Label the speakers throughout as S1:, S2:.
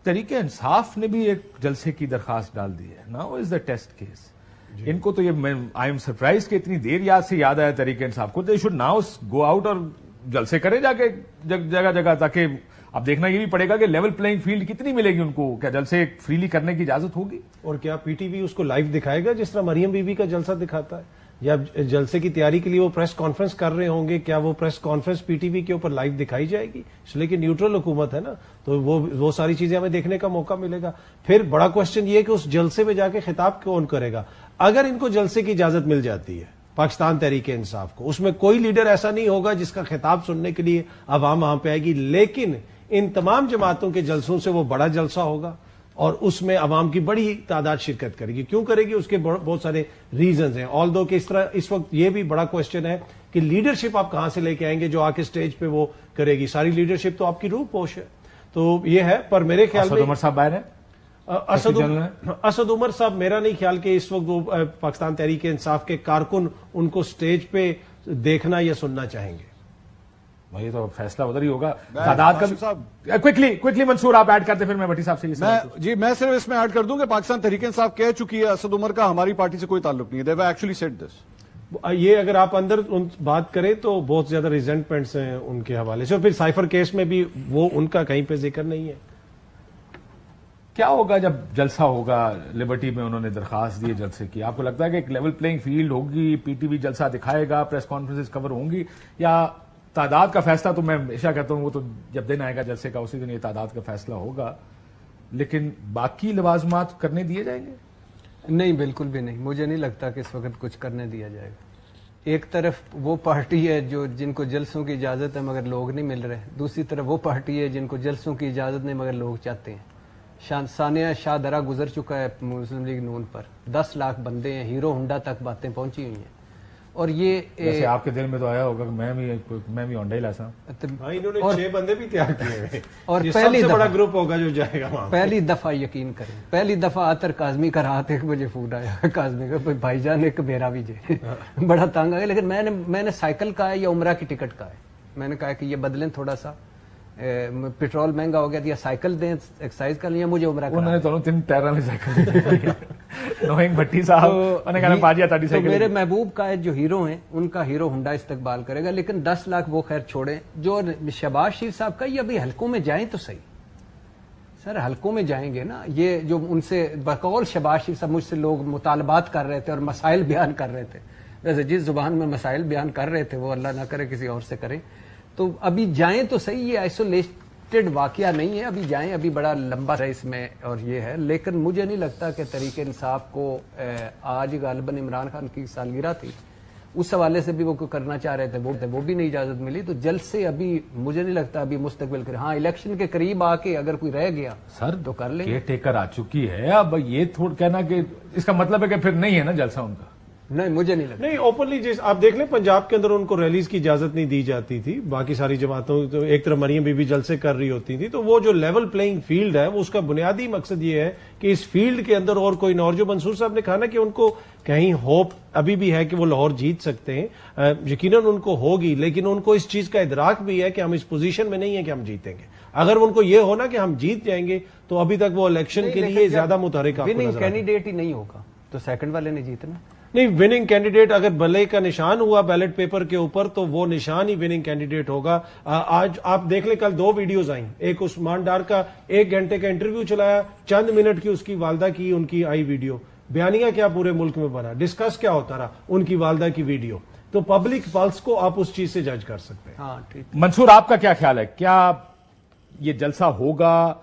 S1: تحریک انصاف نے بھی ایک جلسے کی درخواست ڈال دی ہے. Now is the test case. ان کو تو یہ آئی ایم سرپرائز کہ اتنی دیر یاد آیا تحریک انصاف کو. They should now go out اور جلسے کرے جا کے جگہ جگہ, تاکہ اب دیکھنا یہ بھی پڑے گا کہ لیول پلئنگ فیلڈ کتنی ملے گی ان کو. کیا جلسے فریلی کرنے کی اجازت ہوگی؟
S2: اور کیا پی ٹی وی اس کو لائیو دکھائے گا جس طرح مریم بی بی کا جلسہ دکھاتا ہے؟ یا جلسے کی تیاری کے لیے وہ پریس کانفرنس کر رہے ہوں گے, کیا وہ press conference P T V کے اوپر لائیو دکھائی جائے گی؟ اس لیے کہ نیوٹرل حکومت ہے نا, تو وہ ساری چیزیں ہمیں دیکھنے کا موقع ملے گا. پھر بڑا کوشچن یہ ہے کہ اس جلسے میں جا کے خطاب کون کرے گا. اگر ان کو جلسے کی اجازت مل جاتی ہے پاکستان تحریک انصاف کو, اس میں کوئی لیڈر ایسا نہیں ہوگا جس کا خطاب سننے کے لیے عوام وہاں پہ آئے گی, لیکن ان تمام جماعتوں کے جلسوں سے وہ بڑا جلسہ ہوگا اور اس میں عوام کی بڑی تعداد شرکت کرے گی. کیوں کرے گی؟ اس کے بہت سارے ریزنز ہیں. آل دو کہ اس وقت یہ بھی بڑا کوشچن ہے کہ لیڈرشپ آپ کہاں سے لے کے آئیں گے جو آ کے اسٹیج پہ وہ کرے گی. ساری لیڈرشپ تو آپ کی روح پوش ہے. تو یہ ہے, پر میرے خیال میں
S1: اسد عمر صاحب باہر ہیں.
S2: اسد عمر صاحب میرا نہیں خیال کہ اس وقت وہ پاکستان تحریک انصاف کے کارکن ان کو اسٹیج پہ دیکھنا یا سننا چاہیں گے.
S1: یہ تو فیصلہ ادھر ہی ہوگا. تعداد کا کوئکلی منصور آپ ایڈ کرتے, پھر میں بھٹی صاحب سے
S3: جی میں صرف اس میں ایڈ کر دوں کہ پاکستان تحریک انصاف کہہ چکی ہے اسد عمر کا ہماری پارٹی سے کوئی تعلق نہیں ہے. They actually said this.
S2: یہ اگر آپ اندر بات کریں تو بہت زیادہ ریزنٹمنٹس ہیں ان کے حوالے سے, اور پھر سائفر کیس میں بھی وہ ان کا کہیں پہ ذکر نہیں ہے.
S1: کیا ہوگا جب جلسہ ہوگا لبرٹی میں؟ انہوں نے درخواست دی ہے جلسے کی. آپ کو لگتا ہے کہ ایک لیول پلئنگ فیلڈ ہوگی, پی ٹی وی جلسہ دکھائے گا, پریس کانفرنسز کور ہوں گی, یا تعداد کا فیصلہ تو میں ہمیشہ کہتا ہوں وہ تو جب دن آئے گا جلسے کا اسی دن یہ تعداد کا فیصلہ ہوگا, لیکن باقی لوازمات کرنے دیے جائیں گے؟
S4: نہیں, بالکل بھی نہیں. مجھے نہیں لگتا کہ اس وقت کچھ کرنے دیا جائے گا. ایک طرف وہ پارٹی ہے جن کو جلسوں کی اجازت ہے مگر لوگ نہیں مل رہے, دوسری طرف وہ پارٹی ہے جن کو جلسوں کی اجازت نہیں مگر لوگ چاہتے ہیں. ثانیہ شاہ درہ گزر چکا ہے مسلم لیگ نون پر, 10 لاکھ بندے ہیں, ہیرو ہونڈا تک باتیں پہنچی ہوئی ہیں. اور یہ
S1: آپ کے دل میں تو آیا ہوگا کہ میں بھی ہونڈا ہی لاتا ہوں.
S2: انہوں نے 6 بندے بھی تیار کیے ہیں,
S4: اور
S2: پہلی سب سے بڑا گروپ ہوگا جو جائے گا وہاں.
S4: پہلی دفعہ یقین کریں, پہلی دفعہ عطر کاظمی کا رات 1 بجے فون آیا کاظمی کا, بھائی جان ایک میرا بھی جائے. بڑا تنگ آ گیا, لیکن میں نے سائیکل کا ہے یا عمرہ کی ٹکٹ کا ہے. میں نے کہا کہ یہ بدلیں تھوڑا سا, پیٹرول مہنگا ہو گیا, یا سائیکل دیں ایکسرسائز کر لیا, مجھے عمرہ
S1: انہوں نے دونوں 3 ٹائروں میں سائیکل نوئنگ بھٹی صاحب انہوں نے کہا باجی آتا سائیکل.
S4: میرے محبوب کا جو ہیرو ہیں ان کا ہیرو ہونڈا استقبال کرے گا, لیکن 10 لاکھ وہ خیر چھوڑیں. جو شہباز شریف صاحب کا, یہ ابھی حلقوں میں جائیں تو صحیح سر, حلقوں میں جائیں گے نا. یہ جو ان سے بقول شہباز شریف صاحب مجھ سے لوگ مطالبات کر رہے تھے اور مسائل بیان کر رہے تھے, ویسے جس زبان میں مسائل بیان کر رہے تھے وہ اللہ نہ کرے کسی اور سے کریں, تو ابھی جائیں تو صحیح. یہ آئسولیٹڈ واقعہ نہیں ہے, ابھی جائیں, ابھی بڑا لمبا ہے اس میں اور یہ ہے. لیکن مجھے نہیں لگتا کہ تحریک انصاف کو آج غالباً عمران خان کی سالگرہ تھی, اس حوالے سے بھی وہ کرنا چاہ رہے تھے, وہ بھی نہیں اجازت ملی. تو جلسے ابھی مجھے نہیں لگتا ابھی مستقبل کرے. ہاں الیکشن کے قریب آ کے اگر کوئی رہ گیا
S1: سر
S4: تو کر لیں.
S1: کیئر ٹیکر آ چکی ہے, اب یہ تھوڑا کہنا کہ اس کا مطلب ہے کہ پھر نہیں ہے نا جلسہ ان کا.
S4: نہیں, مجھے نہیں لگتا.
S2: نہیں, اوپنلی آپ دیکھ لیں پنجاب کے اندر ان کو ریلیز کی اجازت نہیں دی جاتی تھی. باقی ساری جماعتوں تو ایک طرف مریم بی بی جلسے کر رہی ہوتی تھی. تو وہ جو لیول پلئنگ فیلڈ ہے, وہ اس کا بنیادی مقصد یہ ہے کہ اس فیلڈ کے اندر اور کوئی نہ, اور جو منصور صاحب نے کہا نا کہ ان کو کہیں ہوپ ابھی بھی ہے کہ وہ لاہور جیت سکتے ہیں, یقیناً ان کو ہوگی, لیکن ان کو اس چیز کا ادراک بھی ہے کہ ہم اس پوزیشن میں نہیں ہیں کہ ہم جیتیں گے. اگر ان کو یہ ہونا کہ ہم جیت جائیں گے تو ابھی تک وہ الیکشن کے لیے زیادہ متحرک آپ کو نظر آئے.
S4: کینڈیڈیٹ ہی نہیں ہوگا تو سیکنڈ والے نے جیتنا.
S2: نہیں, وننگ کینڈیڈیٹ اگر بلے کا نشان ہوا بیلٹ پیپر کے اوپر تو وہ نشان ہی وننگ کینڈیڈیٹ ہوگا. آج آپ دیکھ لیں, کل 2 ویڈیوز آئیں. ایک عثمان ڈار کا 1 گھنٹے کا انٹرویو چلایا, چند منٹ کی اس کی والدہ کی ان کی آئی ویڈیو, بیانیہ کیا پورے ملک میں بنا, ڈسکس کیا ہوتا رہا, ان کی والدہ کی ویڈیو. تو پبلک پلس کو آپ اس چیز سے جج کر سکتے ہیں.
S4: ہاں ٹھیک.
S1: منصور آپ کا کیا خیال ہے, کیا یہ جلسہ ہوگا,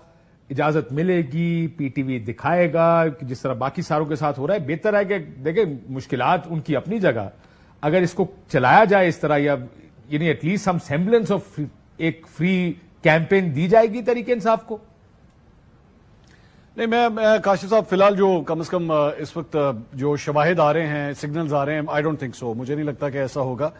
S1: اجازت ملے گی, پی ٹی وی دکھائے گا جس طرح باقی ساروں کے ساتھ ہو رہا ہے؟ بہتر ہے کہ دیکھیں مشکلات ان کی اپنی جگہ, اگر اس کو چلایا جائے اس طرح, یا یعنی at least some semblance of ایک فری کیمپین دی جائے گی تحریک انصاف کو.
S3: نہیں, میں کاشف صاحب فی الحال جو کم از کم اس وقت جو شواہد آ رہے ہیں, سگنلز آ رہے ہیں, آئی ڈونٹ تھنک سو, مجھے نہیں لگتا کہ ایسا ہوگا.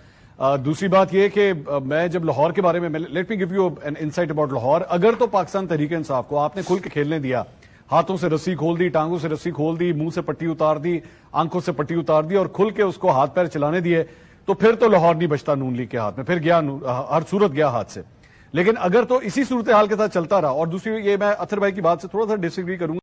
S3: دوسری بات یہ کہ میں جب لاہور کے بارے میں, let me give you an insight about Lahore. اگر تو پاکستان تحریک انصاف کو آپ نے کھل کے کھیلنے دیا, ہاتھوں سے رسی کھول دی, ٹانگوں سے رسی کھول دی, منہ سے پٹی اتار دی, آنکھوں سے پٹی اتار دی, اور کھل کے اس کو ہاتھ پیر چلانے دیے, تو پھر تو لاہور نہیں بچتا نون لیگ کے ہاتھ میں, پھر گیا ہر صورت گیا ہاتھ سے. لیکن اگر تو اسی صورتحال کے ساتھ چلتا رہا، اور دوسری یہ میں اطہر بھائی کی بات سے تھوڑا سا ڈس ایگری کروں گا